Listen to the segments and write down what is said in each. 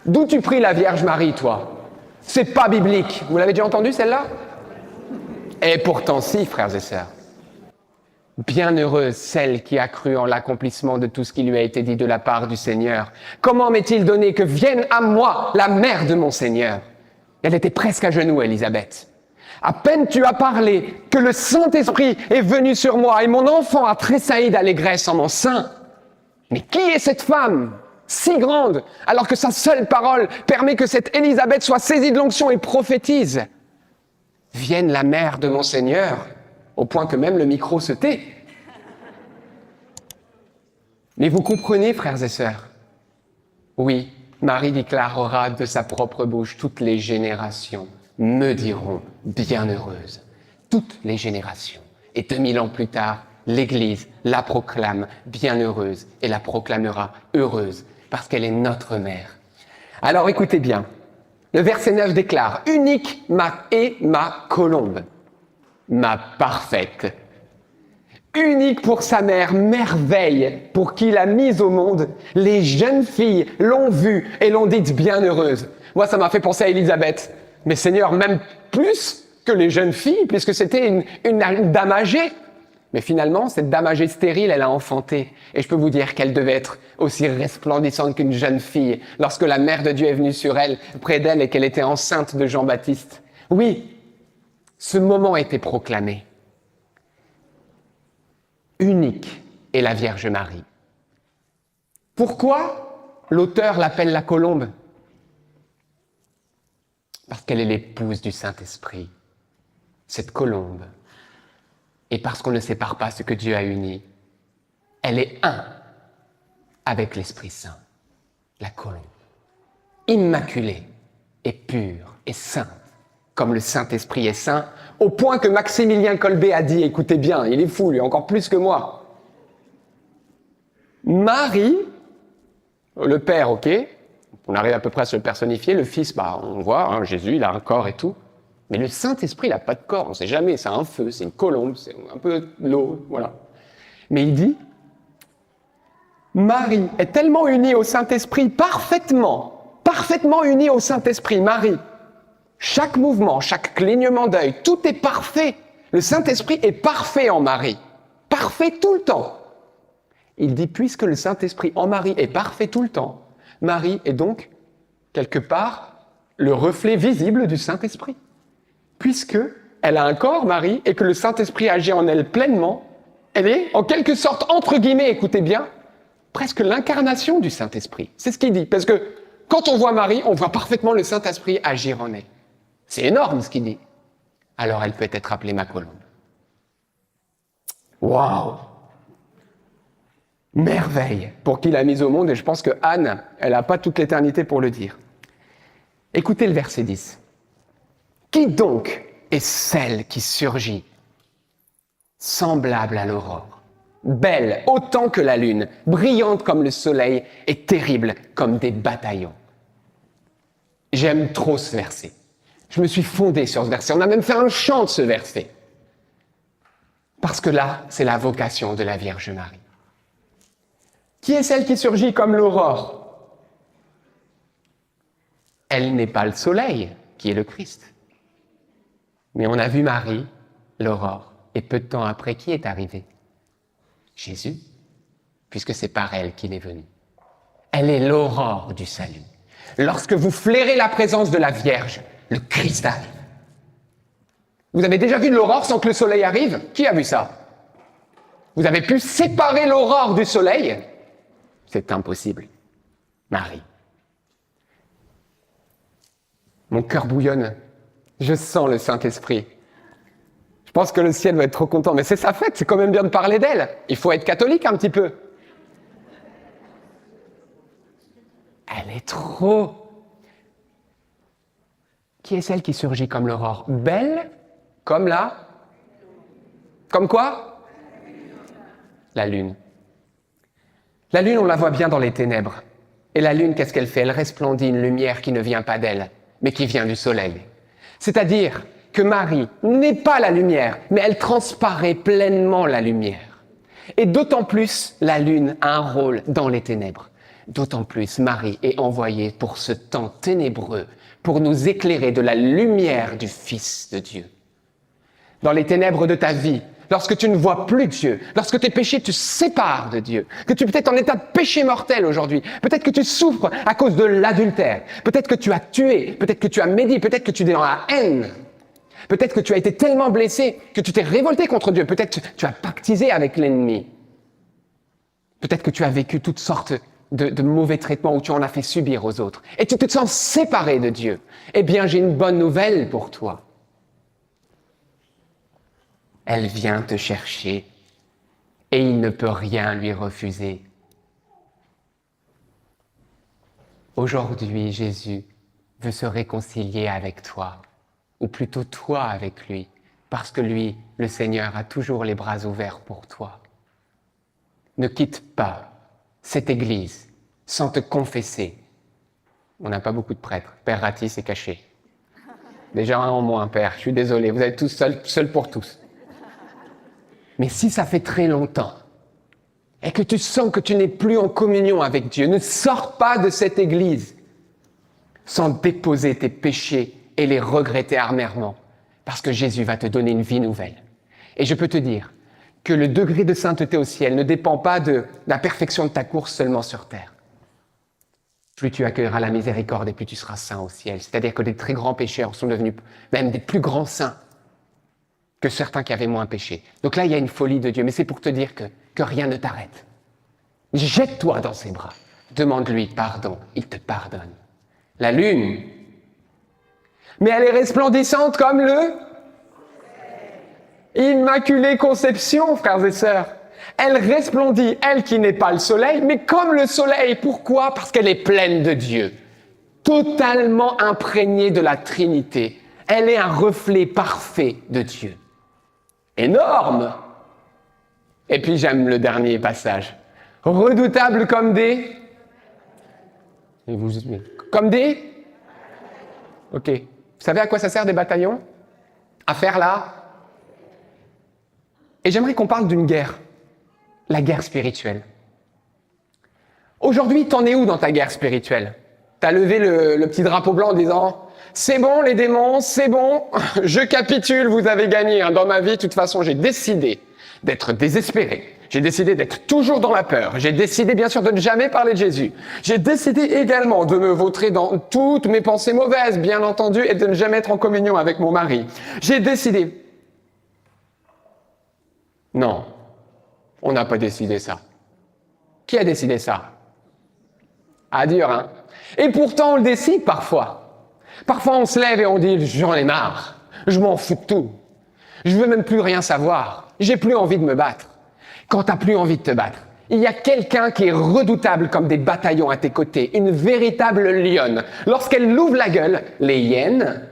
D'où tu pries la Vierge Marie, toi? C'est pas biblique. Vous l'avez déjà entendu, celle-là? Et pourtant, si, frères et sœurs. Bienheureuse celle qui a cru en l'accomplissement de tout ce qui lui a été dit de la part du Seigneur. Comment m'est-il donné que vienne à moi la mère de mon Seigneur? Elle était presque à genoux, Élisabeth. À peine tu as parlé que le Saint-Esprit est venu sur moi et mon enfant a tressailli d'allégresse en mon sein. Mais qui est cette femme si grande, alors que sa seule parole permet que cette Élisabeth soit saisie de l'onction et prophétise? Vienne la mère de mon Seigneur, au point que même le micro se tait. Mais vous comprenez, frères et sœurs? Oui, Marie déclarera de sa propre bouche: toutes les générations me diront bienheureuse. Toutes les générations. Et 2000 ans plus tard, l'Église la proclame bienheureuse et la proclamera heureuse, parce qu'elle est notre mère. Alors écoutez bien, le verset 9 déclare: unique est ma colombe, ma parfaite. Unique pour sa mère, merveille pour qui l'a mise au monde. Les jeunes filles l'ont vue et l'ont dite bienheureuse. Moi, ça m'a fait penser à Élisabeth. Mais Seigneur, même plus que les jeunes filles, puisque c'était une dame âgée. Mais finalement, cette dame âgée stérile, elle a enfanté. Et je peux vous dire qu'elle devait être aussi resplendissante qu'une jeune fille lorsque la mère de Dieu est venue sur elle, près d'elle, et qu'elle était enceinte de Jean-Baptiste. Oui, ce moment était proclamé. Unique est la Vierge Marie. Pourquoi l'auteur l'appelle la colombe? Parce qu'elle est l'épouse du Saint-Esprit, cette colombe. Et parce qu'on ne sépare pas ce que Dieu a uni, elle est un avec l'Esprit Saint, la colombe. Immaculée et pure et sainte, comme le Saint-Esprit est saint, au point que Maximilien Kolbe a dit, écoutez bien, il est fou, lui, encore plus que moi. Marie, le Père, ok, on arrive à peu près à se le personnifier, le Fils, on voit, hein, Jésus, il a un corps et tout, mais le Saint-Esprit, il n'a pas de corps, on ne sait jamais, c'est un feu, c'est une colombe, c'est un peu de l'eau, voilà. Mais il dit, Marie est tellement unie au Saint-Esprit, parfaitement unie au Saint-Esprit, Marie. Chaque mouvement, chaque clignement d'œil, tout est parfait. Le Saint-Esprit est parfait en Marie. Parfait tout le temps. Il dit, puisque le Saint-Esprit en Marie est parfait tout le temps, Marie est donc, quelque part, le reflet visible du Saint-Esprit. Puisque elle a un corps, Marie, et que le Saint-Esprit agit en elle pleinement, elle est, en quelque sorte, entre guillemets, écoutez bien, presque l'incarnation du Saint-Esprit. C'est ce qu'il dit. Parce que quand on voit Marie, on voit parfaitement le Saint-Esprit agir en elle. C'est énorme ce qu'il dit. Alors elle peut être appelée ma colombe. Waouh! Merveille pour qui l'a mise au monde, et je pense que Anne, elle n'a pas toute l'éternité pour le dire. Écoutez le verset 10. Qui donc est celle qui surgit, semblable à l'aurore, belle autant que la lune, brillante comme le soleil et terrible comme des bataillons? J'aime trop ce verset. Je me suis fondé sur ce verset. On a même fait un chant de ce verset. Parce que là, c'est la vocation de la Vierge Marie. Qui est celle qui surgit comme l'aurore? Elle n'est pas le soleil, qui est le Christ. Mais on a vu Marie, l'aurore. Et peu de temps après, qui est arrivé? Jésus, puisque c'est par elle qu'il est venu. Elle est l'aurore du salut. Lorsque vous flairez la présence de la Vierge, le Christ arrive. Vous avez déjà vu l'aurore sans que le soleil arrive? Qui a vu ça? Vous avez pu séparer l'aurore du soleil? C'est impossible. Marie. Mon cœur bouillonne. Je sens le Saint-Esprit. Je pense que le ciel va être trop content. Mais c'est sa fête, c'est quand même bien de parler d'elle. Il faut être catholique un petit peu. Elle est trop... Qui est celle qui surgit comme l'aurore? Belle comme la... Comme quoi? La lune. La lune, on la voit bien dans les ténèbres. Et la lune, qu'est-ce qu'elle fait? Elle resplendit une lumière qui ne vient pas d'elle, mais qui vient du soleil. C'est-à-dire que Marie n'est pas la lumière, mais elle transparaît pleinement la lumière. Et d'autant plus, la lune a un rôle dans les ténèbres. d'autant plus Marie est envoyée pour ce temps ténébreux, pour nous éclairer de la lumière du Fils de Dieu. Dans les ténèbres de ta vie, lorsque tu ne vois plus Dieu, lorsque tes péchés te séparent de Dieu, que tu es peut-être en état de péché mortel aujourd'hui, peut-être que tu souffres à cause de l'adultère, peut-être que tu as tué, peut-être que tu as médit, peut-être que tu es dans la haine, peut-être que tu as été tellement blessé que tu t'es révolté contre Dieu, peut-être que tu as pactisé avec l'ennemi, peut-être que tu as vécu toutes sortes de mauvais traitements où tu en as fait subir aux autres et tu te sens séparé de Dieu. Eh bien, j'ai une bonne nouvelle pour toi. Elle vient te chercher et il ne peut rien lui refuser. Aujourd'hui, Jésus veut se réconcilier avec toi, ou plutôt toi avec lui, parce que lui, le Seigneur, a toujours les bras ouverts pour toi. Ne quitte pas cette église sans te confesser. On n'a pas beaucoup de prêtres. Père Ratti, c'est caché. Déjà un en moins, Père. Je suis désolé, vous êtes tous seuls pour tous. Mais si ça fait très longtemps et que tu sens que tu n'es plus en communion avec Dieu, ne sors pas de cette église sans déposer tes péchés et les regretter amèrement, parce que Jésus va te donner une vie nouvelle. Et je peux te dire que le degré de sainteté au ciel ne dépend pas de la perfection de ta course seulement sur terre. Plus tu accueilleras la miséricorde et plus tu seras saint au ciel. C'est-à-dire que des très grands pécheurs sont devenus même des plus grands saints que certains qui avaient moins péché. Donc là, il y a une folie de Dieu, mais c'est pour te dire que rien ne t'arrête. Jette-toi dans ses bras, demande-lui pardon, il te pardonne. La lune, mais elle est resplendissante comme le Immaculée Conception, frères et sœurs. Elle resplendit, elle qui n'est pas le soleil, mais comme le soleil. Pourquoi ? Parce qu'elle est pleine de Dieu, totalement imprégnée de la Trinité. Elle est un reflet parfait de Dieu. Énorme. Et puis j'aime le dernier passage. Redoutable comme des... Comme des... Ok. Vous savez à quoi ça sert des bataillons ? À faire là. Et j'aimerais qu'on parle d'une guerre. La guerre spirituelle. Aujourd'hui, t'en es où dans ta guerre spirituelle ? T'as levé le petit drapeau blanc en disant... C'est bon les démons, c'est bon, je capitule, vous avez gagné. Dans ma vie, de toute façon, j'ai décidé d'être désespéré. J'ai décidé d'être toujours dans la peur. J'ai décidé, bien sûr, de ne jamais parler de Jésus. J'ai décidé également de me vautrer dans toutes mes pensées mauvaises, bien entendu, et de ne jamais être en communion avec mon mari. J'ai décidé... Non, on n'a pas décidé ça. Qui a décidé ça ? Ah, dur, hein ? Et pourtant, on le décide parfois. Parfois, on se lève et on dit « j'en ai marre, je m'en fous de tout, je veux même plus rien savoir, j'ai plus envie de me battre ». Quand t'as plus envie de te battre, il y a quelqu'un qui est redoutable comme des bataillons à tes côtés, une véritable lionne. Lorsqu'elle ouvre la gueule, les hyènes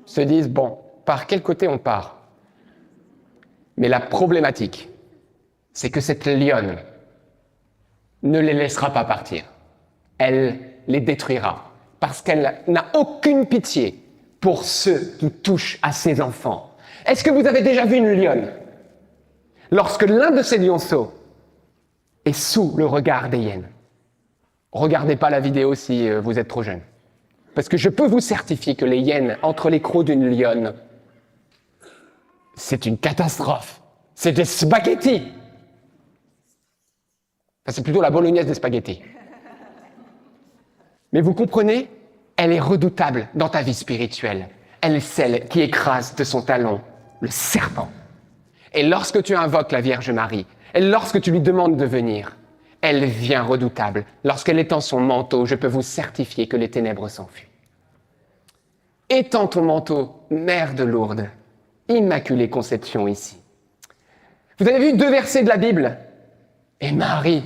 se disent « bon, par quel côté on part ?» Mais la problématique, c'est que cette lionne ne les laissera pas partir. Elle les détruira, parce qu'elle n'a aucune pitié pour ceux qui touchent à ses enfants. Est-ce que vous avez déjà vu une lionne ? Lorsque l'un de ces lionceaux est sous le regard des hyènes. Regardez pas la vidéo si vous êtes trop jeune. Parce que je peux vous certifier que les hyènes, entre les crocs d'une lionne, c'est une catastrophe. C'est des spaghettis. Enfin, c'est plutôt la bolognaise des spaghettis. Mais vous comprenez ? Elle est redoutable dans ta vie spirituelle. Elle est celle qui écrase de son talon le serpent. Et lorsque tu invoques la Vierge Marie, et lorsque tu lui demandes de venir, elle vient redoutable. Lorsqu'elle étend son manteau, je peux vous certifier que les ténèbres s'enfuient. Étends ton manteau, Mère de Lourdes, Immaculée Conception ici. Vous avez vu 2 versets de la Bible ? Et Marie,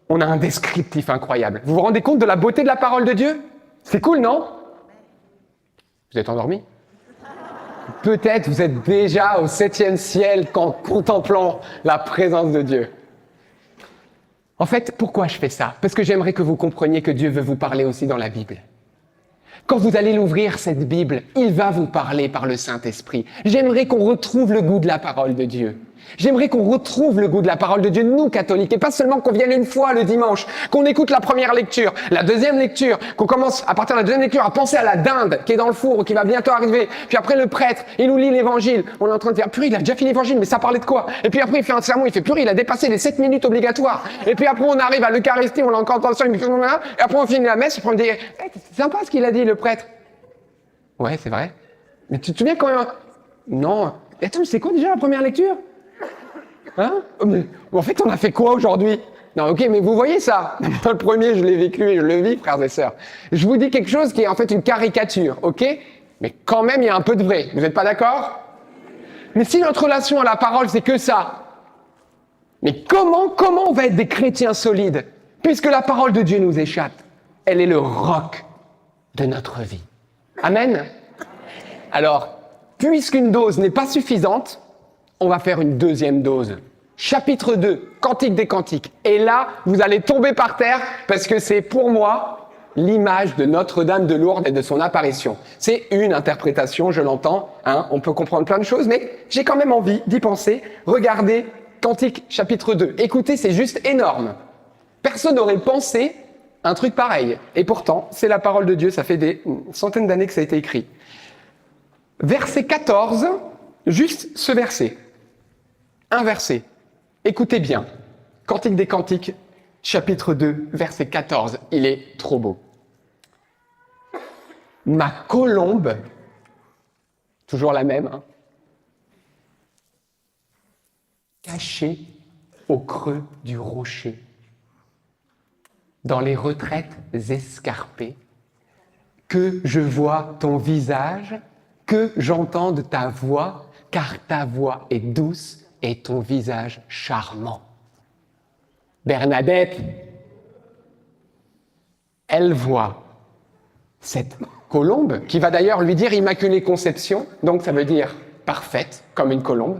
on a un descriptif incroyable. Vous vous rendez compte de la beauté de la parole de Dieu ? C'est cool, non ? Vous êtes endormis ? Peut-être vous êtes déjà au 7e ciel en contemplant la présence de Dieu. En fait, pourquoi je fais ça ? Parce que j'aimerais que vous compreniez que Dieu veut vous parler aussi dans la Bible. Quand vous allez l'ouvrir, cette Bible, il va vous parler par le Saint-Esprit. J'aimerais qu'on retrouve le goût de la parole de Dieu. J'aimerais qu'on retrouve le goût de la parole de Dieu, nous, catholiques, et pas seulement qu'on vienne une fois le dimanche, qu'on écoute la première lecture, la deuxième lecture, qu'on commence à partir de la deuxième lecture à penser à la dinde qui est dans le four, qui va bientôt arriver. Puis après, le prêtre, il nous lit l'évangile. On est en train de dire, purée, il a déjà fini l'évangile, mais ça parlait de quoi? Et puis après, il fait un sermon, il fait, purée, il a dépassé les 7 minutes obligatoires. Et puis après, on arrive à l'Eucharistie, on l'a encore entendu, et après, on finit la messe, et puis on dit, c'est sympa ce qu'il a dit, le prêtre. Ouais, c'est vrai. Mais tu te souviens quand même? Non. Attends, mais c'est quoi déjà la première lecture? Hein? Mais, en fait, on a fait quoi aujourd'hui? Non, ok, mais vous voyez ça? Le premier, je l'ai vécu et je le vis, frères et sœurs. Je vous dis quelque chose qui est en fait une caricature, ok? Mais quand même, il y a un peu de vrai. Vous n'êtes pas d'accord? Mais si notre relation à la parole, c'est que ça, mais comment on va être des chrétiens solides? Puisque la parole de Dieu nous échappe. Elle est le roc de notre vie. Amen? Alors, puisqu'une dose n'est pas suffisante, on va faire une deuxième dose. Chapitre 2, Cantique des Cantiques. Et là, vous allez tomber par terre parce que c'est pour moi l'image de Notre-Dame de Lourdes et de son apparition. C'est une interprétation, je l'entends, hein, on peut comprendre plein de choses, mais j'ai quand même envie d'y penser. Regardez Cantique chapitre 2. Écoutez, c'est juste énorme. Personne n'aurait pensé un truc pareil. Et pourtant, c'est la parole de Dieu, ça fait des centaines d'années que ça a été écrit. Verset 14, juste ce verset. Un verset. Écoutez bien. Cantique des Cantiques, chapitre 2, verset 14. Il est trop beau. Ma colombe, toujours la même, hein, cachée au creux du rocher, dans les retraites escarpées, que je vois ton visage, que j'entende ta voix, car ta voix est douce et ton visage charmant. Bernadette, elle voit cette colombe, qui va d'ailleurs lui dire Immaculée Conception, donc ça veut dire parfaite, comme une colombe.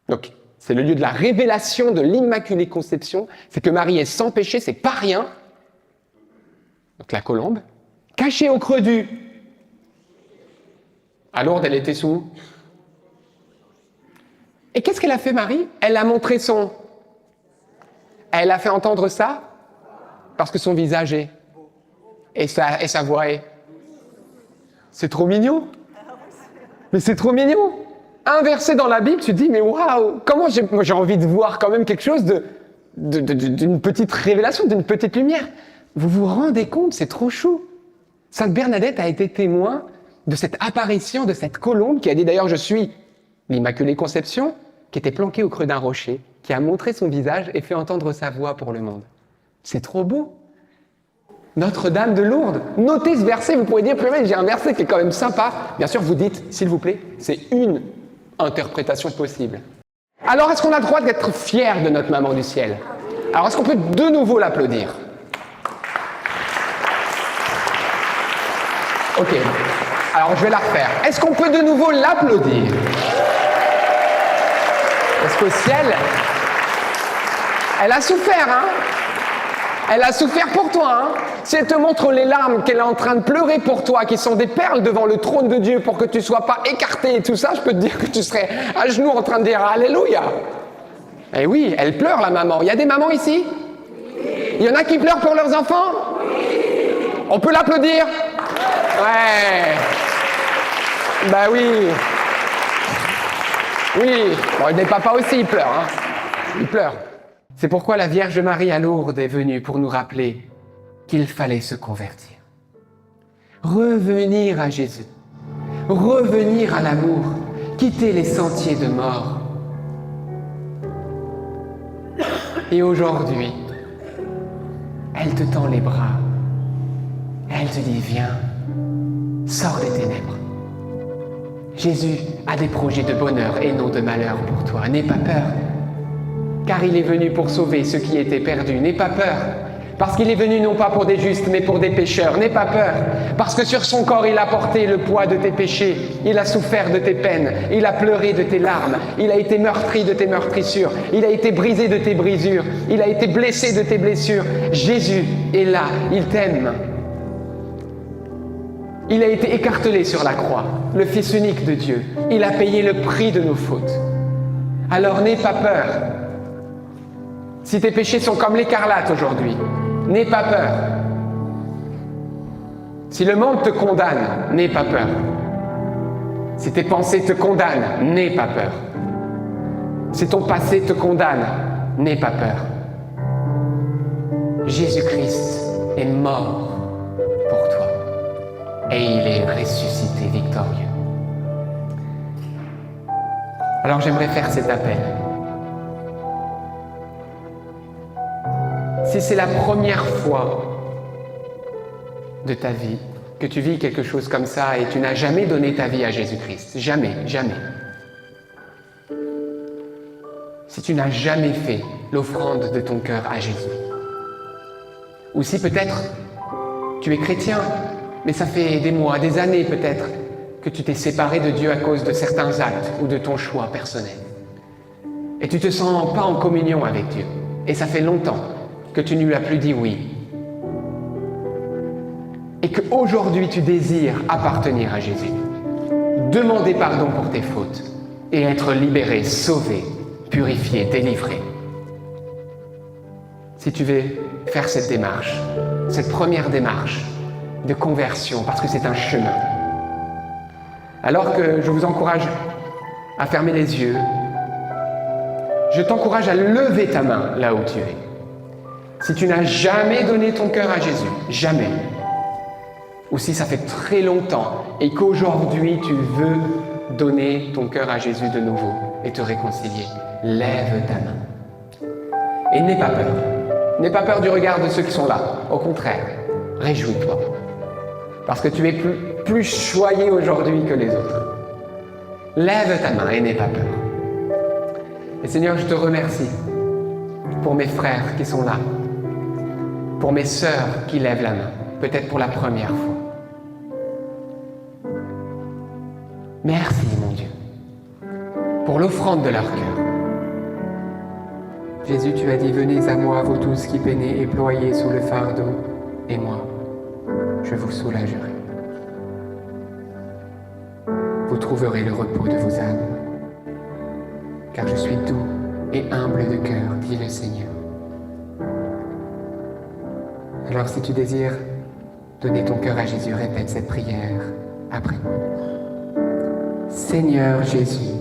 Donc, c'est le lieu de la révélation de l'Immaculée Conception, c'est que Marie est sans péché, c'est pas rien. Donc la colombe, cachée au creux du... À Lourdes, elle était sous... Et qu'est-ce qu'elle a fait, Marie? Elle a montré son... Elle a fait entendre ça parce que son visage est... Et sa voix est... C'est trop mignon. Mais c'est trop mignon. Un verset dans la Bible, tu te dis, mais waouh, comment j'ai envie de voir quand même quelque chose d'une petite révélation, d'une petite lumière. Vous vous rendez compte, c'est trop chou. Sainte Bernadette a été témoin de cette apparition de cette colombe qui a dit d'ailleurs, je suis l'Immaculée Conception, qui était planquée au creux d'un rocher, qui a montré son visage et fait entendre sa voix pour le monde. C'est trop beau. Notre-Dame de Lourdes. Notez ce verset, vous pourrez dire, j'ai un verset qui est quand même sympa. Bien sûr, vous dites, s'il vous plaît, c'est une interprétation possible. Alors, est-ce qu'on a le droit d'être fier de notre maman du ciel? Alors, est-ce qu'on peut de nouveau l'applaudir? Ok. Alors, je vais la refaire. Est-ce qu'on peut de nouveau l'applaudir? Parce qu'au ciel, elle a souffert, hein? Elle a souffert pour toi, hein? Si elle te montre les larmes qu'elle est en train de pleurer pour toi, qui sont des perles devant le trône de Dieu pour que tu ne sois pas écarté et tout ça, je peux te dire que tu serais à genoux en train de dire Alléluia. Eh oui, elle pleure, la maman. Il y a des mamans ici? Il y en a qui pleurent pour leurs enfants? On peut l'applaudir? Ouais. Bah oui. Oui. Bon, les papas aussi, ils pleurent, hein. Ils pleurent. C'est pourquoi la Vierge Marie à Lourdes est venue pour nous rappeler qu'il fallait se convertir. Revenir à Jésus. Revenir à l'amour. Quitter les sentiers de mort. Et aujourd'hui, elle te tend les bras. Elle te dit, viens, sors des ténèbres. Jésus a des projets de bonheur et non de malheur pour toi. N'aie pas peur, car il est venu pour sauver ceux qui étaient perdus. N'aie pas peur, parce qu'il est venu non pas pour des justes, mais pour des pécheurs. N'aie pas peur, parce que sur son corps, il a porté le poids de tes péchés. Il a souffert de tes peines. Il a pleuré de tes larmes. Il a été meurtri de tes meurtrissures. Il a été brisé de tes brisures. Il a été blessé de tes blessures. Jésus est là. Il t'aime. Il a été écartelé sur la croix, le Fils unique de Dieu. Il a payé le prix de nos fautes. Alors n'aie pas peur. Si tes péchés sont comme l'écarlate aujourd'hui, n'aie pas peur. Si le monde te condamne, n'aie pas peur. Si tes pensées te condamnent, n'aie pas peur. Si ton passé te condamne, n'aie pas peur. Jésus-Christ est mort pour toi et il est ressuscité victorieux. Alors j'aimerais faire cet appel. Si c'est la première fois de ta vie que tu vis quelque chose comme ça et tu n'as jamais donné ta vie à Jésus-Christ, jamais, jamais. Si tu n'as jamais fait l'offrande de ton cœur à Jésus, ou si peut-être tu es chrétien, mais ça fait des mois, des années peut-être, que tu t'es séparé de Dieu à cause de certains actes ou de ton choix personnel. Et tu ne te sens pas en communion avec Dieu. Et ça fait longtemps que tu ne lui as plus dit oui. Et qu'aujourd'hui tu désires appartenir à Jésus. Demander pardon pour tes fautes et être libéré, sauvé, purifié, délivré. Si tu veux faire cette démarche, cette première démarche de conversion, parce que c'est un chemin, alors que je vous encourage à fermer les yeux, je t'encourage à lever ta main là où tu es. Si tu n'as jamais donné ton cœur à Jésus, jamais, ou si ça fait très longtemps et qu'aujourd'hui tu veux donner ton cœur à Jésus de nouveau et te réconcilier, lève ta main. Et n'aie pas peur. N'aie pas peur du regard de ceux qui sont là. Au contraire, réjouis-toi. Parce que tu es plus choyé aujourd'hui que les autres. Lève ta main et n'aie pas peur. Et Seigneur, je te remercie pour mes frères qui sont là, pour mes sœurs qui lèvent la main, peut-être pour la première fois. Merci, mon Dieu, pour l'offrande de leur cœur. Jésus, tu as dit, venez à moi, vous tous qui peinez et ployez sous le fardeau, et moi, je vous soulagerai. Vous trouverez le repos de vos âmes, car je suis doux et humble de cœur, dit le Seigneur. Alors si tu désires donner ton cœur à Jésus, répète cette prière après moi. Seigneur Jésus,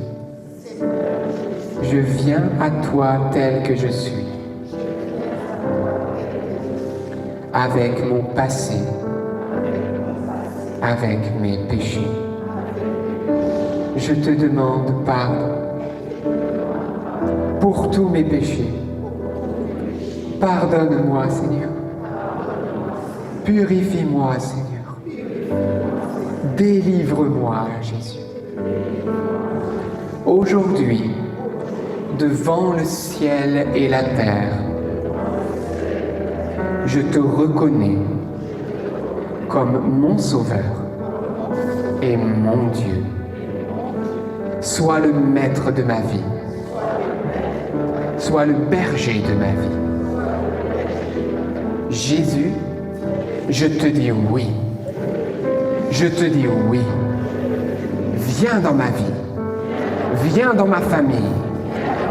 je viens à toi tel que je suis, avec mon passé, avec mes péchés. Je te demande pardon pour tous mes péchés. Pardonne-moi, Seigneur. Purifie-moi, Seigneur. Délivre-moi, Jésus. Aujourd'hui, devant le ciel et la terre, je te reconnais comme mon Sauveur et mon Dieu. Sois le maître de ma vie. Sois le berger de ma vie. Jésus, je te dis oui. Je te dis oui. Viens dans ma vie. Viens dans ma famille.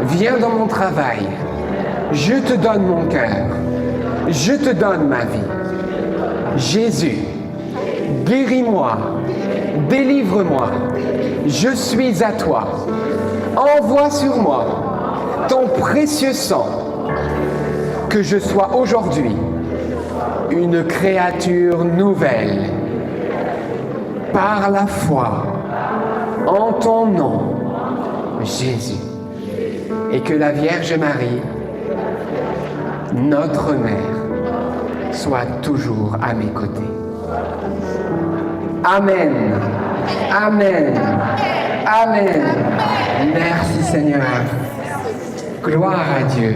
Viens dans mon travail. Je te donne mon cœur. Je te donne ma vie. Jésus, guéris-moi. Délivre-moi. Je suis à toi. Envoie sur moi ton précieux sang. Que je sois aujourd'hui une créature nouvelle. Par la foi, en ton nom, Jésus. Et que la Vierge Marie, notre mère, soit toujours à mes côtés. Amen. Amen. Amen. Merci Seigneur. Gloire à Dieu.